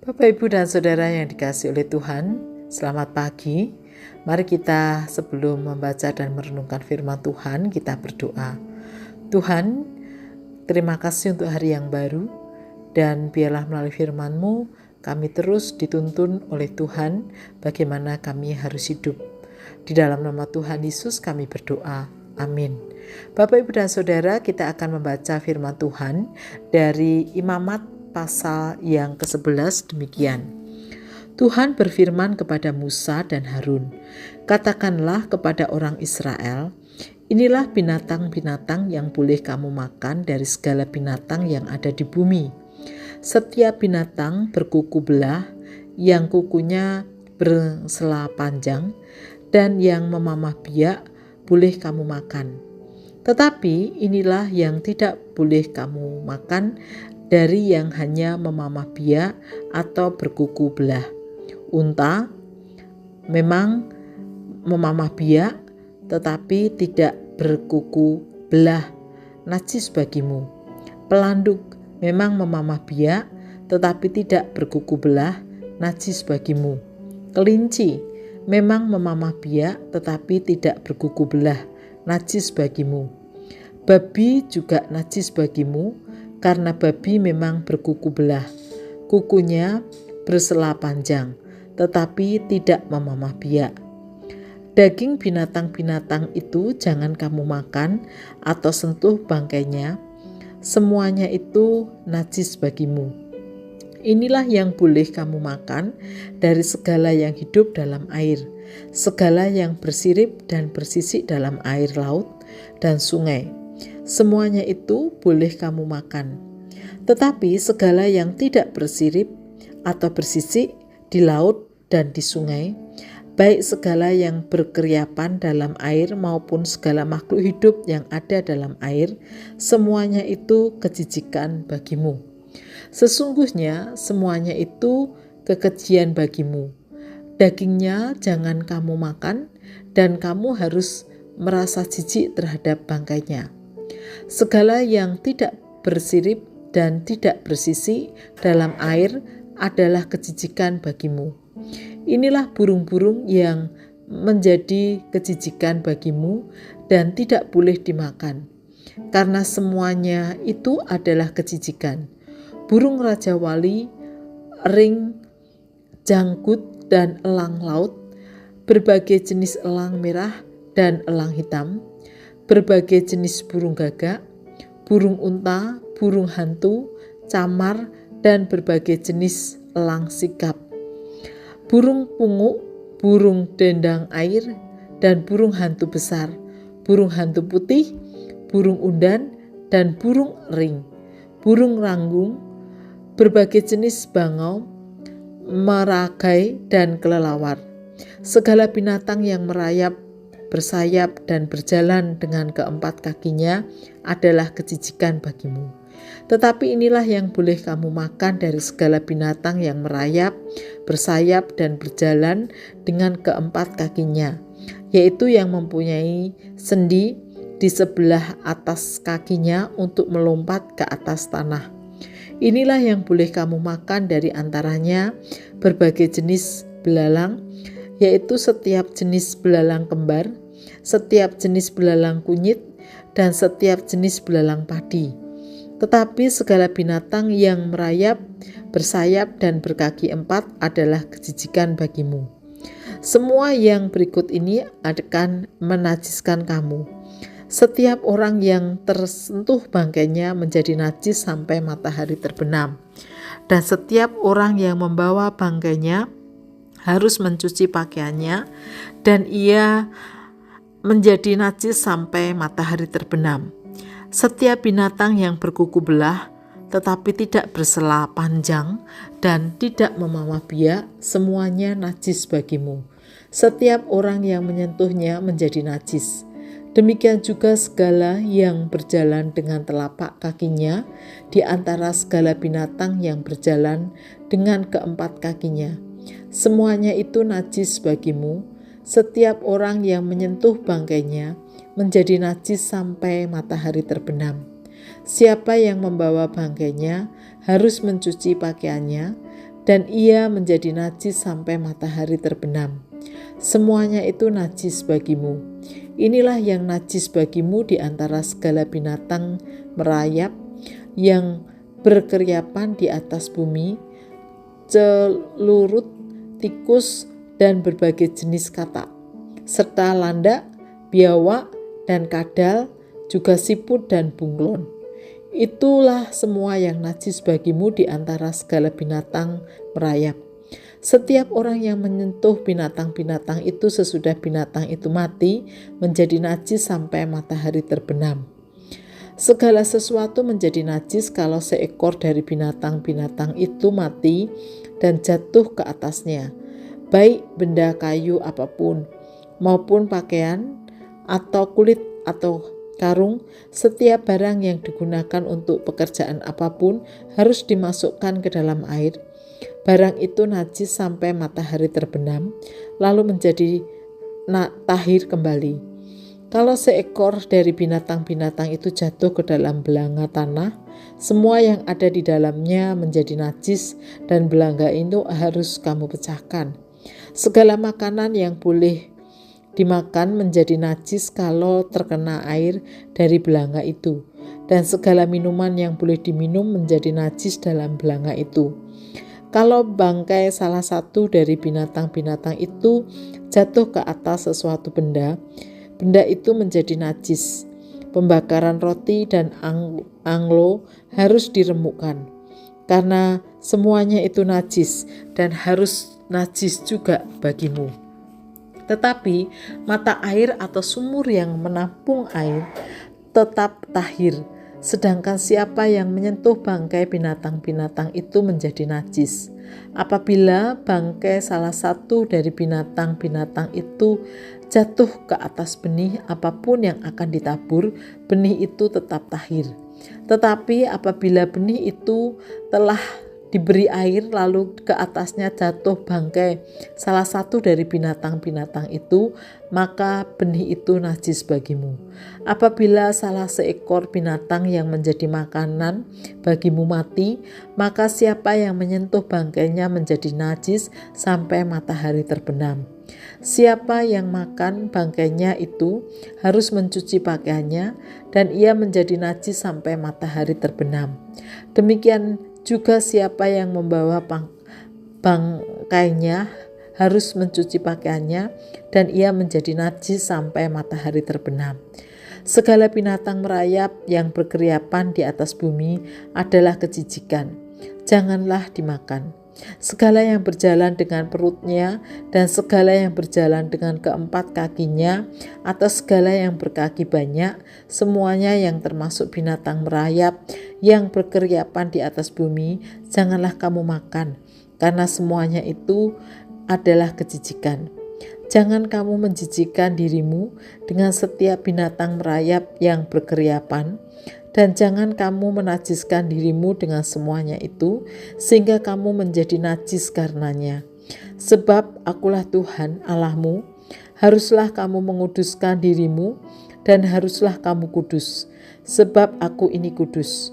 Bapak, Ibu, dan Saudara yang dikasihi oleh Tuhan, selamat pagi. Mari kita sebelum membaca dan merenungkan firman Tuhan, kita berdoa. Tuhan, terima kasih untuk hari yang baru, dan biarlah melalui firman-Mu, kami terus dituntun oleh Tuhan bagaimana kami harus hidup. Di dalam nama Tuhan Yesus kami berdoa. Amin. Bapak, Ibu, dan Saudara, kita akan membaca firman Tuhan dari Imamat pasal yang ke-11 demikian. Tuhan berfirman kepada Musa dan Harun, katakanlah kepada orang Israel, inilah binatang-binatang yang boleh kamu makan dari segala binatang yang ada di bumi. Setiap binatang berkuku belah, yang kukunya bersela panjang, dan yang memamah biak boleh kamu makan. Tetapi inilah yang tidak boleh kamu makan dari yang hanya memamah biak atau berkuku belah. Unta memang memamah biak tetapi tidak berkuku belah, najis bagimu. Pelanduk memang memamah biak tetapi tidak berkuku belah, najis bagimu. Kelinci memang memamah biak tetapi tidak berkuku belah, najis bagimu. Babi juga najis bagimu, karena babi memang berkuku belah, kukunya bersela panjang, tetapi tidak memamah biak. Daging binatang-binatang itu jangan kamu makan atau sentuh bangkainya, semuanya itu najis bagimu. Inilah yang boleh kamu makan dari segala yang hidup dalam air, segala yang bersirip dan bersisik dalam air laut dan sungai. Semuanya itu boleh kamu makan. Tetapi segala yang tidak bersirip atau bersisik di laut dan di sungai, baik segala yang berkeriapan dalam air maupun segala makhluk hidup yang ada dalam air, semuanya itu kejijikan bagimu. Sesungguhnya semuanya itu kekejian bagimu. Dagingnya jangan kamu makan, dan kamu harus merasa jijik terhadap bangkainya. Segala yang tidak bersirip dan tidak bersisik dalam air adalah kejijikan bagimu. Inilah burung-burung yang menjadi kejijikan bagimu dan tidak boleh dimakan, karena semuanya itu adalah kejijikan. Burung raja wali, ring, janggut, dan elang laut, berbagai jenis elang merah dan elang hitam, berbagai jenis burung gagak, burung unta, burung hantu, camar, dan berbagai jenis elang sikap, burung punguk, burung dendang air, dan burung hantu besar, burung hantu putih, burung undan, dan burung ring, burung ranggung, berbagai jenis bangau, meragai, dan kelelawar. Segala binatang yang merayap, bersayap, dan berjalan dengan keempat kakinya adalah kejijikan bagimu. Tetapi inilah yang boleh kamu makan dari segala binatang yang merayap, bersayap, dan berjalan dengan keempat kakinya, yaitu yang mempunyai sendi di sebelah atas kakinya untuk melompat ke atas tanah. Inilah yang boleh kamu makan dari antaranya berbagai jenis belalang, yaitu setiap jenis belalang kembar, setiap jenis belalang kunyit, dan setiap jenis belalang padi. Tetapi segala binatang yang merayap, bersayap, dan berkaki empat adalah kejijikan bagimu. Semua yang berikut ini akan menajiskan kamu. Setiap orang yang tersentuh bangkainya menjadi najis sampai matahari terbenam. Dan setiap orang yang membawa bangkainya harus mencuci pakaiannya, dan ia menjadi najis sampai matahari terbenam. Setiap binatang yang berkuku belah tetapi tidak bersela panjang dan tidak memamah biak, semuanya najis bagimu. Setiap orang yang menyentuhnya menjadi najis. Demikian juga segala yang berjalan dengan telapak kakinya di antara segala binatang yang berjalan dengan keempat kakinya. Semuanya itu najis bagimu. Setiap orang yang menyentuh bangkainya menjadi najis sampai matahari terbenam. Siapa yang membawa bangkainya harus mencuci pakaiannya, dan ia menjadi najis sampai matahari terbenam. Semuanya itu najis bagimu. Inilah yang najis bagimu di antara segala binatang merayap yang berkeriapan di atas bumi, celurit, tikus, dan berbagai jenis katak, serta landak, biawak, dan kadal, juga siput dan bunglon. Itulah semua yang najis bagimu di antara segala binatang merayap. Setiap orang yang menyentuh binatang-binatang itu sesudah binatang itu mati menjadi najis sampai matahari terbenam. Segala sesuatu menjadi najis kalau seekor dari binatang-binatang itu mati dan jatuh ke atasnya, baik benda kayu apapun, maupun pakaian atau kulit atau karung. Setiap barang yang digunakan untuk pekerjaan apapun harus dimasukkan ke dalam air. Barang itu najis sampai matahari terbenam, lalu menjadi tahir kembali. Kalau seekor dari binatang-binatang itu jatuh ke dalam belanga tanah, semua yang ada di dalamnya menjadi najis dan belanga itu harus kamu pecahkan. Segala makanan yang boleh dimakan menjadi najis kalau terkena air dari belanga itu, dan segala minuman yang boleh diminum menjadi najis dalam belanga itu. Kalau bangkai salah satu dari binatang-binatang itu jatuh ke atas sesuatu benda itu menjadi najis. Pembakaran roti dan anglo harus diremukkan, karena semuanya itu najis dan harus najis juga bagimu. Tetapi mata air atau sumur yang menampung air tetap tahir, sedangkan siapa yang menyentuh bangkai binatang-binatang itu menjadi najis. Apabila bangkai salah satu dari binatang-binatang itu jatuh ke atas benih apapun yang akan ditabur, benih itu tetap tahir. Tetapi apabila benih itu telah diberi air lalu ke atasnya jatuh bangkai salah satu dari binatang-binatang itu, maka benih itu najis bagimu. Apabila salah seekor binatang yang menjadi makanan bagimu mati, maka siapa yang menyentuh bangkainya menjadi najis sampai matahari terbenam. Siapa yang makan bangkainya itu harus mencuci pakaiannya, dan ia menjadi najis sampai matahari terbenam. Demikian juga siapa yang membawa bangkainya harus mencuci pakaiannya, dan ia menjadi najis sampai matahari terbenam. Segala binatang merayap yang berkeriapan di atas bumi adalah kejijikan, janganlah dimakan. Segala yang berjalan dengan perutnya dan segala yang berjalan dengan keempat kakinya atau segala yang berkaki banyak, semuanya yang termasuk binatang merayap yang berkeriapan di atas bumi, janganlah kamu makan, karena semuanya itu adalah kejijikan. Jangan kamu menjijikkan dirimu dengan setiap binatang merayap yang berkeriapan, dan jangan kamu menajiskan dirimu dengan semuanya itu, sehingga kamu menjadi najis karenanya. Sebab akulah Tuhan Allahmu, haruslah kamu menguduskan dirimu, dan haruslah kamu kudus, sebab aku ini kudus.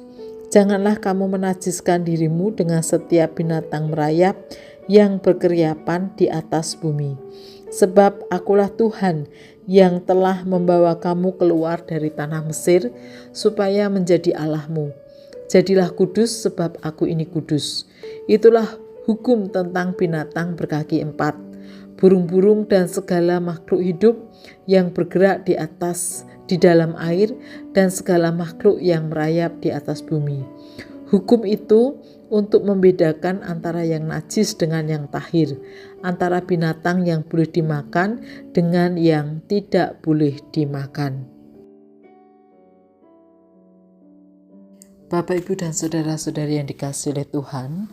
Janganlah kamu menajiskan dirimu dengan setiap binatang merayap yang berkeriapan di atas bumi. Sebab akulah Tuhan yang telah membawa kamu keluar dari tanah Mesir, supaya menjadi Allahmu. Jadilah kudus, sebab aku ini kudus. Itulah hukum tentang binatang berkaki empat, burung-burung dan segala makhluk hidup yang bergerak di dalam air, dan segala makhluk yang merayap di atas bumi. Hukum itu untuk membedakan antara yang najis dengan yang tahir, antara binatang yang boleh dimakan dengan yang tidak boleh dimakan. Bapak, Ibu, dan saudara-saudari yang dikasihi oleh Tuhan,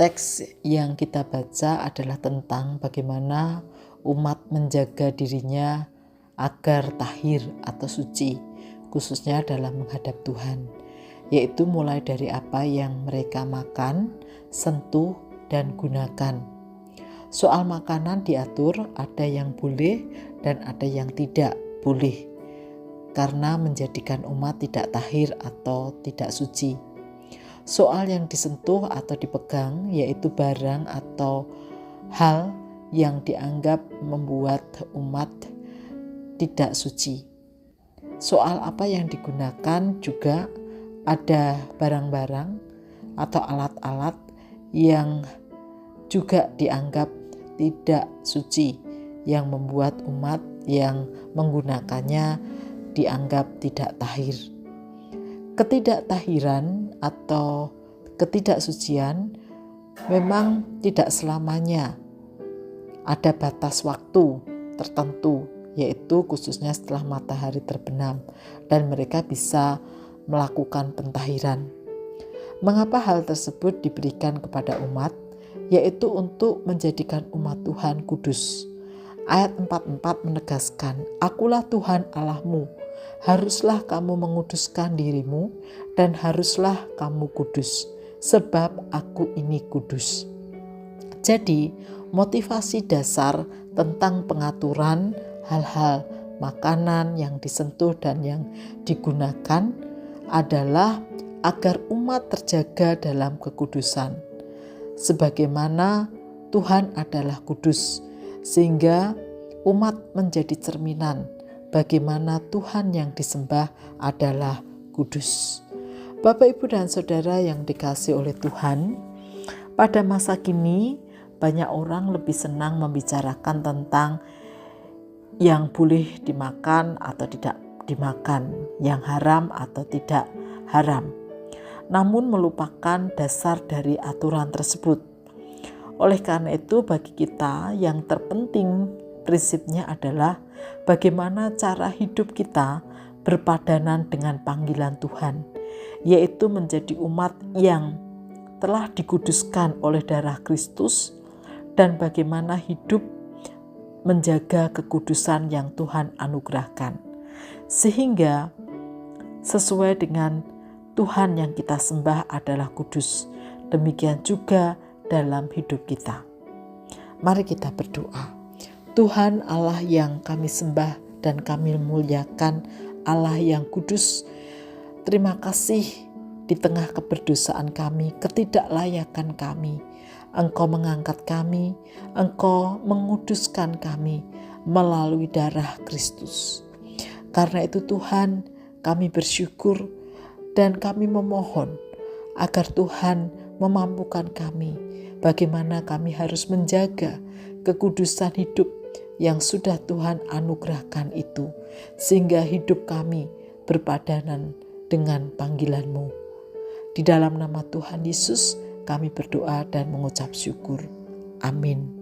teks yang kita baca adalah tentang bagaimana umat menjaga dirinya agar tahir atau suci, khususnya dalam menghadap Tuhan, yaitu mulai dari apa yang mereka makan, sentuh, dan gunakan. Soal makanan diatur, ada yang boleh dan ada yang tidak boleh, karena menjadikan umat tidak tahir atau tidak suci. Soal yang disentuh atau dipegang yaitu barang atau hal yang dianggap membuat umat tidak suci. Soal apa yang digunakan juga ada barang-barang atau alat-alat yang juga dianggap tidak suci, yang membuat umat yang menggunakannya dianggap tidak tahir. Ketidaktahiran atau ketidaksucian memang tidak selamanya ada batas waktu tertentu, yaitu khususnya setelah matahari terbenam dan mereka bisa melakukan pentahiran. Mengapa hal tersebut diberikan kepada umat? Yaitu untuk menjadikan umat Tuhan kudus. Ayat 44 menegaskan, "Akulah Tuhan Allahmu, haruslah kamu menguduskan dirimu dan haruslah kamu kudus, sebab aku ini kudus." Jadi, motivasi dasar tentang pengaturan hal-hal makanan yang disentuh dan yang digunakan adalah agar umat terjaga dalam kekudusan. Sebagaimana Tuhan adalah kudus, sehingga umat menjadi cerminan bagaimana Tuhan yang disembah adalah kudus. Bapak, Ibu, dan Saudara yang dikasihi oleh Tuhan, pada masa kini banyak orang lebih senang membicarakan tentang yang boleh dimakan atau tidak dimakan, yang haram atau tidak haram, namun melupakan dasar dari aturan tersebut. Oleh karena itu, bagi kita yang terpenting prinsipnya adalah bagaimana cara hidup kita berpadanan dengan panggilan Tuhan, yaitu menjadi umat yang telah dikuduskan oleh darah Kristus, dan bagaimana hidup menjaga kekudusan yang Tuhan anugerahkan, sehingga sesuai dengan Tuhan yang kita sembah adalah kudus. Demikian juga dalam hidup kita. Mari kita berdoa. Tuhan Allah yang kami sembah dan kami muliakan, Allah yang kudus, terima kasih di tengah keberdosaan kami, ketidaklayakan kami. Engkau mengangkat kami, Engkau menguduskan kami melalui darah Kristus. Karena itu Tuhan, kami bersyukur dan kami memohon agar Tuhan memampukan kami bagaimana kami harus menjaga kekudusan hidup yang sudah Tuhan anugerahkan itu, sehingga hidup kami berpadanan dengan panggilan-Mu. Di dalam nama Tuhan Yesus kami berdoa dan mengucap syukur. Amin.